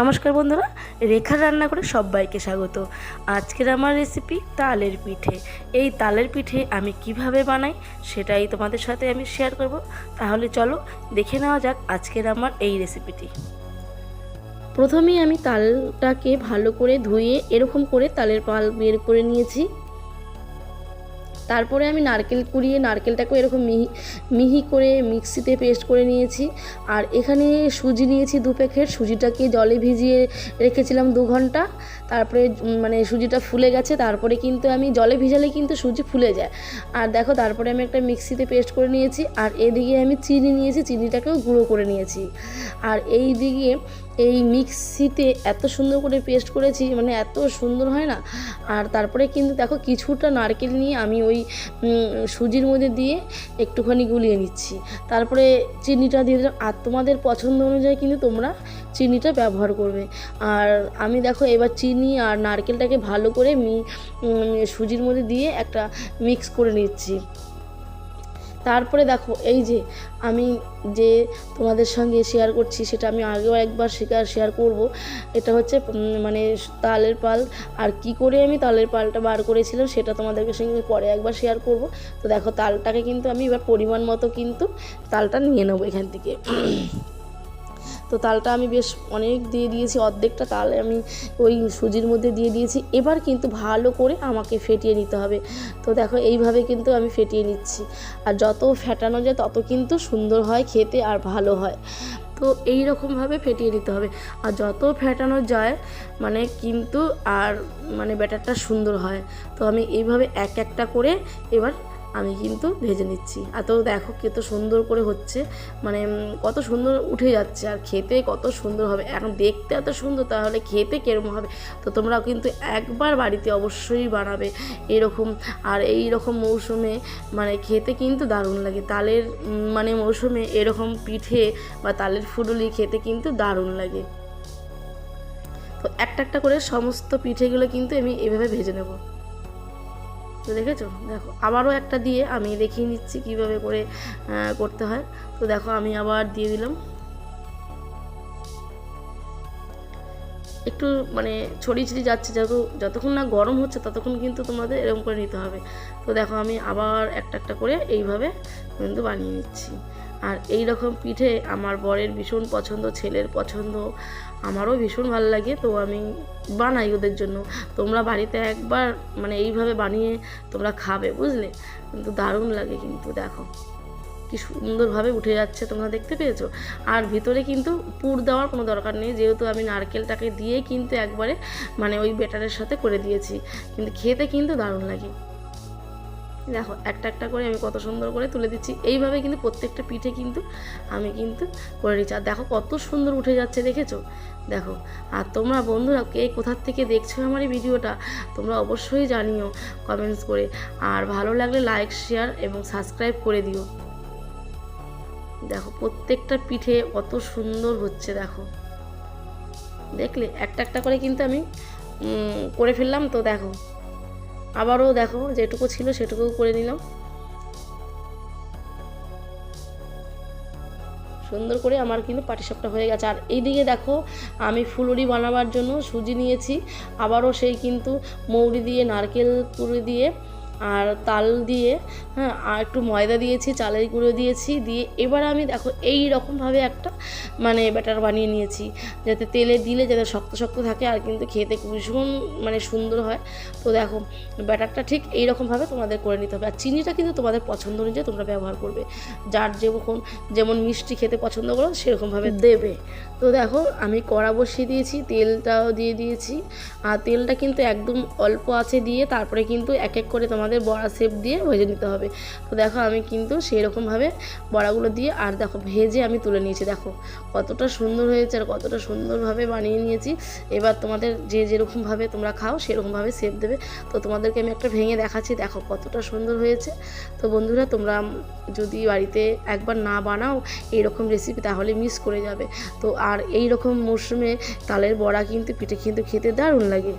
নমস্কার বন্ধুরা, রেখার রান্না করে সবাইকে স্বাগত। আজকের আমার রেসিপি তালের পিঠে। এই তালের পিঠে আমি কিভাবে বানাই সেটাই তোমাদের সাথে আমি শেয়ার করব। তাহলে চলো দেখে নেওয়া যাক আজকের আমার এই রেসিপিটি। প্রথমেই আমি তালটাকে ভালো করে ধুয়ে এরকম করে তালের পাল বের করে নিয়েছি। তারপরে আমি নারকেল কুড়িয়ে নারকেলটাকে এরকম মিহি করে মিক্সিতে পেস্ট করে নিয়েছি। আর এখানে সুজি নিয়েছি 2 প্যাকেট। সুজিটাকে জলে ভিজিয়ে রেখেছিলাম 2 ঘন্টা। তারপরে সুজিটা ফুলে গেছে। তারপরে কিন্তু আমি জলে ভিজালে কিন্তু সুজি ফুলে যায়। আর দেখো, তারপরে আমি একটা মিক্সিতে পেস্ট করে নিয়েছি। আর এদিকে আমি চিনি নিয়েছি, চিনিটাকেও গুঁড়ো করে নিয়েছি। আর এই দিকে এই মিক্সিতে এত সুন্দর করে পেস্ট করেছি, এত সুন্দর হয় না। আর তারপরে কিন্তু দেখো, কিছুটা নারকেল নিয়ে আমি ওই সুজির মধ্যে দিয়ে একটুখানি গুলিয়ে নিচ্ছি। তারপরে চিনিটা দিয়ে দিলাম। আর তোমাদের পছন্দ অনুযায়ী কিন্তু তোমরা চিনিটা ব্যবহার করবে। আর আমি দেখো এবার চিনি আর নারকেলটাকে ভালো করে সুজির মধ্যে দিয়ে একটা মিক্স করে নিচ্ছি। তারপরে দেখো, এই যে আমি যে তোমাদের সঙ্গে শেয়ার করছি সেটা আমি আগেও একবার শেয়ার করব। এটা হচ্ছে তালের পাল। আর কি করে আমি তালের পালটা বার করেছিলাম সেটা তোমাদেরকে সঙ্গে পরে একবার শেয়ার করব। তো দেখো, তালটাকে কিন্তু আমি এবার পরিমাণ মতো কিন্তু তালটা নিয়ে নেবো এখান থেকে। তো তালটা আমি বেশ অনেক দিয়ে দিয়েছি, অর্ধেকটা তাল আমি ওই সুজির মধ্যে দিয়ে দিয়েছি। এবার কিন্তু ভালো করে আমাকে ফেটিয়ে নিতে হবে। তো দেখো, এইভাবে কিন্তু আমি ফেটিয়ে নিচ্ছি। আর যত ফেটানো যায় তত কিন্তু সুন্দর হয় খেতে আর ভালো হয়। তো এই রকমভাবে ফেটিয়ে নিতে হবে। আর যত ফেটানো যায় কিন্তু আর ব্যাটারটা সুন্দর হয়। তো আমি এইভাবে এক একটা করে এবার আমি কিন্তু ভেজে নিচ্ছি। আর তো দেখো কত সুন্দর করে হচ্ছে, কত সুন্দর উঠে যাচ্ছে। আর খেতে কত সুন্দর হবে। এখন দেখতে এত সুন্দর, তাহলে খেতে কিরকম হবে। তো তোমরাও কিন্তু একবার বাড়িতে অবশ্যই বানাবে এরকম। আর এই রকম মৌসুমে খেতে কিন্তু দারুণ লাগে। তালের মৌসুমে এরকম পিঠে বা তালের ফুলুরি খেতে কিন্তু দারুণ লাগে। তো একটা একটা করে সমস্ত পিঠেগুলো কিন্তু আমি এভাবে ভেজে নেব। তো দেখেছো, দেখো আবারও একটা দিয়ে আমি দেখিয়ে নিচ্ছি কীভাবে করে করতে হয়। তো দেখো, আমি আবার দিয়ে দিলাম। একটু ছড়িয়ে ছিটিয়ে যাচ্ছে, যতক্ষণ না গরম হচ্ছে ততক্ষণ কিন্তু তোমাদের এরকম করে নিতে হবে। তো দেখো, আমি আবার একটা একটা করে এইভাবে কিন্তু বানিয়ে নিচ্ছি। আর এই রকম পিঠে আমার বরের ভীষণ পছন্দ, ছেলের পছন্দ, আমারও ভীষণ ভালো লাগে। তো আমি বানাই ওদের জন্য। তোমরা বাড়িতে একবার এইভাবে বানিয়ে তোমরা খাবে, বুঝলে? কিন্তু দারুণ লাগে। কিন্তু দেখো কি সুন্দরভাবে উঠে যাচ্ছে, তোমরা দেখতে পেয়েছো। আর ভিতরে কিন্তু পুর দেওয়ার কোনো দরকার নেই, যেহেতু আমি নারকেলটাকে দিয়ে কিন্তু একবারে ওই ব্যাটারের সাথে করে দিয়েছি। কিন্তু খেতে কিন্তু দারুণ লাগে। দেখো, একটা একটা করে আমি কত সুন্দর করে তুলে দিচ্ছি। এইভাবে কিন্তু প্রত্যেকটা পিঠে কিন্তু আমি কিন্তু করে নিচ্ছি। আর দেখো কত সুন্দর উঠে যাচ্ছে, দেখেছো? দেখো, আর তোমরা বন্ধুরা কে কোথার থেকে দেখছো আমার এই ভিডিওটা তোমরা অবশ্যই জানিও কমেন্টস করে। আর ভালো লাগলে লাইক, শেয়ার এবং সাবস্ক্রাইব করে দিও। দেখো প্রত্যেকটা পিঠে কত সুন্দর হচ্ছে। দেখো, দেখলে একটা একটা করে কিন্তু আমি করে ফেললাম। তো দেখো, আবারও দেখো যেটুকু ছিল সেটুকু করে নিলাম সুন্দর করে। আমার কিন্তু পাটিসাপটা হয়ে গেছে। আর এইদিকে দেখো, আমি ফুলুরি বানাবার জন্য সুজি নিয়েছি। আবারও সেই কিন্তু মৌরি দিয়ে, নারকেল পুরি দিয়ে, আর তাল দিয়ে, আর একটু ময়দা দিয়েছি, চালের গুঁড়ো দিয়েছি, দিয়ে এবার আমি দেখো এই রকমভাবে একটা ব্যাটার বানিয়ে নিয়েছি, যাতে তেলে দিলে যাতে শক্ত শক্ত থাকে আর কিন্তু খেতে ভীষণ সুন্দর হয়। তো দেখো, ব্যাটারটা ঠিক এই রকমভাবে তোমাদের করে নিতে হবে। আর চিনিটা কিন্তু তোমাদের পছন্দ অনুযায়ী তোমরা ব্যবহার করবে, যার যেমন মিষ্টি খেতে পছন্দ করো সেরকমভাবে দেবে। তো দেখো, আমি কড়া বসিয়ে দিয়েছি, তেলটাও দিয়ে দিয়েছি। আর তেলটা কিন্তু একদম অল্প আছে দিয়ে তারপরে কিন্তু এক এক করে তোমাদের বড়া শেপ দিয়ে ভেজে নিতে হবে। তো দেখো, আমি কিন্তু সেই রকমভাবে বড়াগুলো দিয়ে আর দেখো ভেজে আমি তুলে নিয়েছি। দেখো কতটা সুন্দর হয়েছে আর কতটা সুন্দরভাবে বানিয়ে নিয়েছি। এবার তোমাদের যেরকমভাবে তোমরা খাও সেরকমভাবে শেপ দেবে। তো তোমাদেরকে আমি একটা ভেঙে দেখাচ্ছি, দেখো কতটা সুন্দর হয়েছে। তো বন্ধুরা, তোমরা যদি বাড়িতে একবার না বানাও এইরকম রেসিপি তাহলে মিস করে যাবে। তো আর এই রকম মরশুমে তালের বড়া কিন্তু পিঠে কিন্তু খেতে দারুণ লাগে।